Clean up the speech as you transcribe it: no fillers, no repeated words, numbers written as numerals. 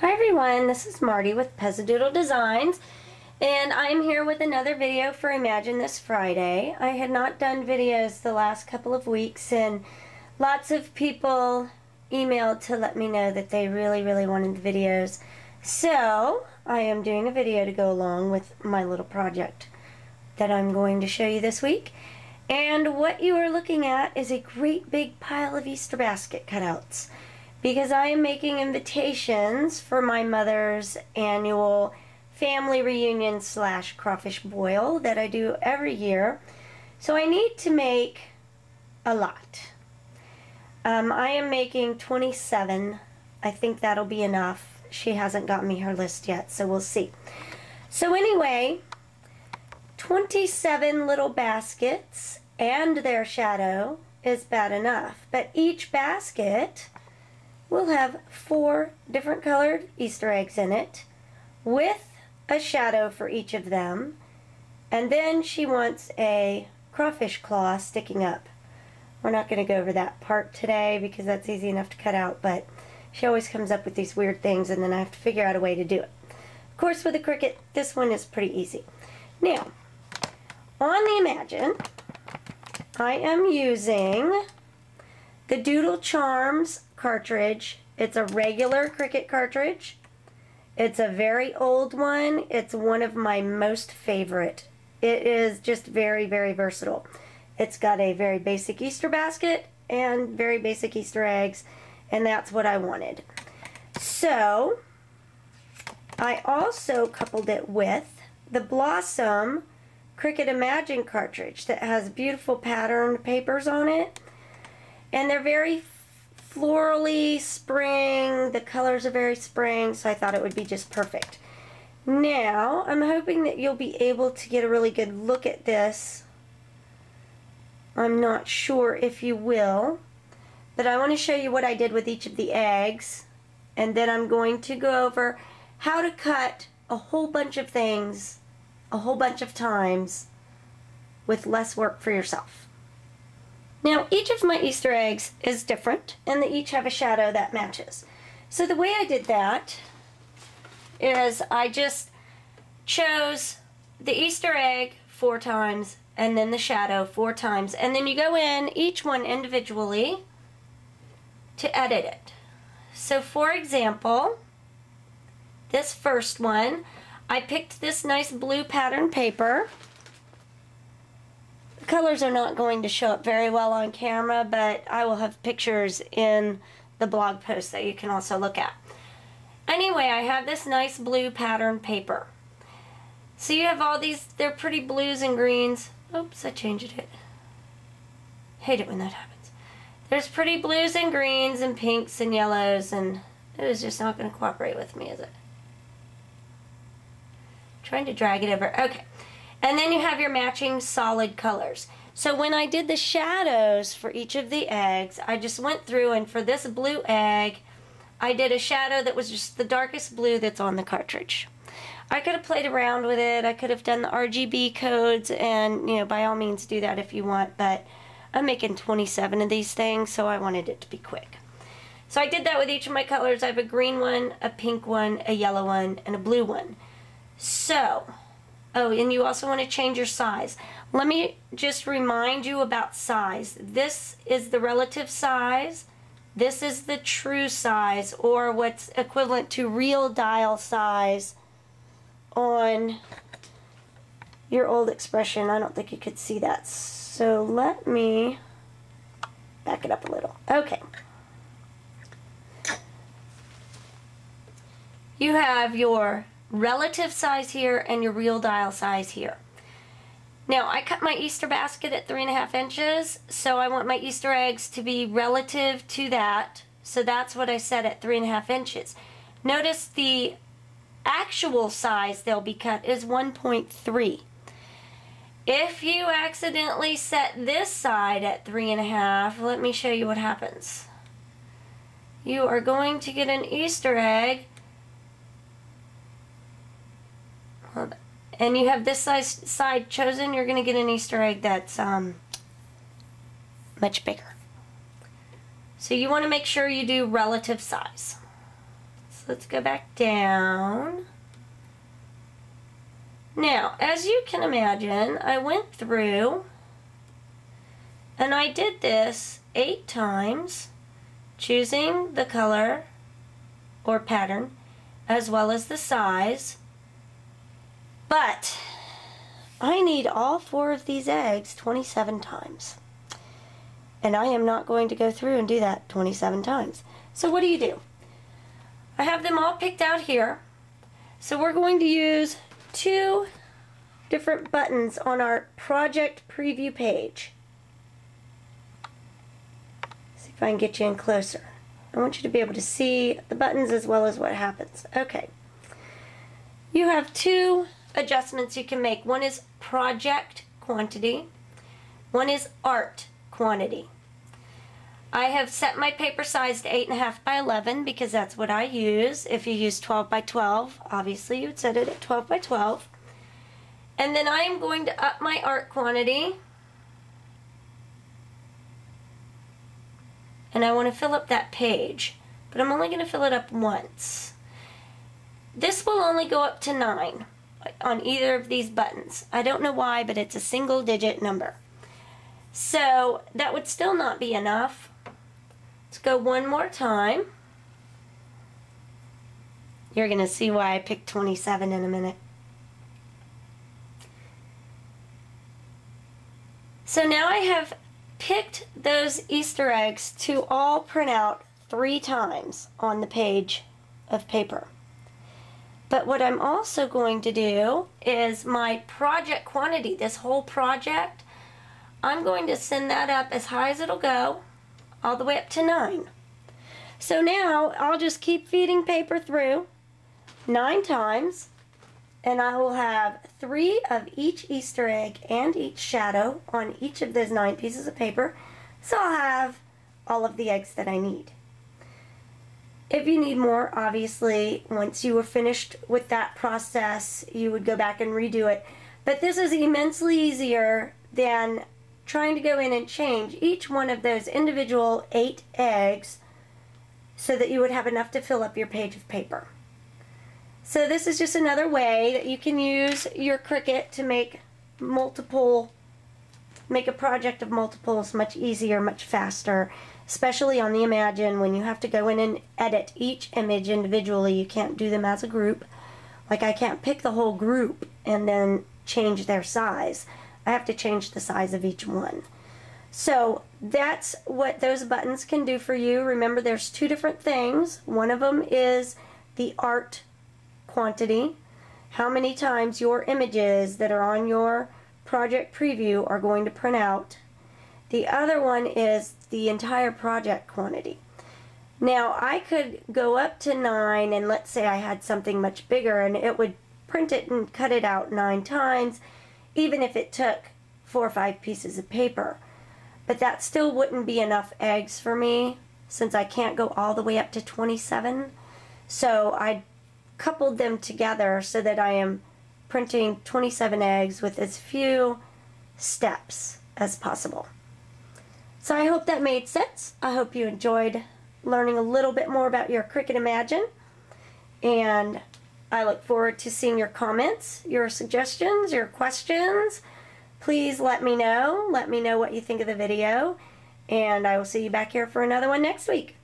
Hi everyone, this is Marty with Pezadoodle Designs, and I'm here with another video for Imagine this Friday. I had not done videos the last couple of weeks, and lots of people emailed to let me know that they really wanted the videos. So I am doing a video to go along with my little project that I'm going to show you this week. And what you are looking at is a great big pile of Easter basket cutouts, because I am making invitations for my mother's annual family reunion / crawfish boil that I do every year. So I need to make a lot. I am making 27. I think that'll be enough. She hasn't gotten me her list yet, so we'll see. So anyway, 27 little baskets and their shadow is bad enough, but each basket will have 4 different colored Easter eggs in it with a shadow for each of them, and then she wants a crawfish claw sticking up. We're not going to go over that part today because that's easy enough to cut out, but she always comes up with these weird things and then I have to figure out a way to do it. Of course, with the Cricut, this one is pretty easy. Now, on the Imagine, I am using the Doodle Charms cartridge. It's a regular Cricut cartridge. It's a very old one. It's one of my most favorite. It is just very versatile. It's got a very basic Easter basket and very basic Easter eggs, and that's what I wanted. So I also coupled it with the Blossom Cricut Imagine cartridge that has beautiful patterned papers on it, and they're very florally spring. The colors are very spring, so I thought it would be just perfect. Now I'm hoping that you'll be able to get a really good look at this. I'm not sure if you will, but I want to show you what I did with each of the eggs, and then I'm going to go over how to cut a whole bunch of things a whole bunch of times with less work for yourself. Now, each of my Easter eggs is different, and they each have a shadow that matches. So the way I did that is I just chose the Easter egg 4 times, and then the shadow 4 times, and then you go in each one individually to edit it. So for example, this first one, I picked this nice blue pattern paper. The colors are not going to show up very well on camera, but I will have pictures in the blog post that you can also look at. Anyway, I have this nice blue pattern paper. So you have all these, they're pretty blues and greens. Oops, I changed it. Hate it when that happens. There's pretty blues and greens and pinks and yellows, and it is just not going to cooperate with me, is it? Trying to drag it over. Okay. And then you have your matching solid colors. So when I did the shadows for each of the eggs, I just went through, and for this blue egg, I did a shadow that was just the darkest blue that's on the cartridge. I could have played around with it. I could have done the RGB codes, and, you know, by all means do that if you want, but I'm making 27 of these things, so I wanted it to be quick. So I did that with each of my colors. I have a green one, a pink one, a yellow one, and a blue one. So, oh, and you also want to change your size. Let me just remind you about size. This is the relative size. This is the true size, or what's equivalent to real dial size on your old expression. I don't think you could see that. So let me back it up a little. Okay. You have your relative size here and your real dial size here. Now, I cut my Easter basket at 3.5 inches, so I want my Easter eggs to be relative to that, so that's what I set at 3.5 inches. Notice the actual size they'll be cut is 1.3. If you accidentally set this side at 3.5, let me show you what happens. You are going to get an Easter egg, and you have this side chosen, you're going to get an Easter egg that's much bigger. So you want to make sure you do relative size. So let's go back down. Now, as you can imagine, I went through and I did this 8 times, choosing the color or pattern as well as the size. But I need all 4 of these eggs 27 times. And I am not going to go through and do that 27 times. So what do? I have them all picked out here. So we're going to use 2 different buttons on our project preview page. See if I can get you in closer. I want you to be able to see the buttons as well as what happens. Okay. You have 2 adjustments you can make. One is project quantity. One is art quantity. I have set my paper size to 8.5 by 11 because that's what I use. If you use 12 by 12, obviously you would set it at 12 by 12. And then I am going to up my art quantity. And I want to fill up that page, but I'm only going to fill it up once. This will only go up to 9 on either of these buttons. I don't know why, but it's a single digit number. So that would still not be enough. Let's go one more time. You're going to see why I picked 27 in a minute. So now I have picked those Easter eggs to all print out 3 times on the page of paper. But what I'm also going to do is my project quantity, this whole project, I'm going to send that up as high as it'll go, all the way up to 9. So now I'll just keep feeding paper through 9 times, and I will have 3 of each Easter egg and each shadow on each of those 9 pieces of paper. So I'll have all of the eggs that I need. If you need more, obviously, once you were finished with that process, you would go back and redo it. But this is immensely easier than trying to go in and change each one of those individual 8 eggs so that you would have enough to fill up your page of paper. So this is just another way that you can use your Cricut to make a project of multiples much easier, much faster, especially on the Imagine when you have to go in and edit each image individually. You can't do them as a group. Like I can't pick the whole group and then change their size. I have to change the size of each one. So that's what those buttons can do for you. Remember, there's 2 different things. One of them is the art quantity, how many times your images that are on your project preview are going to print out. The other one is the entire project quantity. Now I could go up to 9, and let's say I had something much bigger, and it would print it and cut it out 9 times, even if it took 4 or 5 pieces of paper. But that still wouldn't be enough eggs for me, since I can't go all the way up to 27. So I coupled them together so that I am printing 27 eggs with as few steps as possible. So I hope that made sense. I hope you enjoyed learning a little bit more about your Cricut Imagine, and I look forward to seeing your comments, your suggestions, your questions. Please let me know. Let me know what you think of the video, and I will see you back here for another one next week.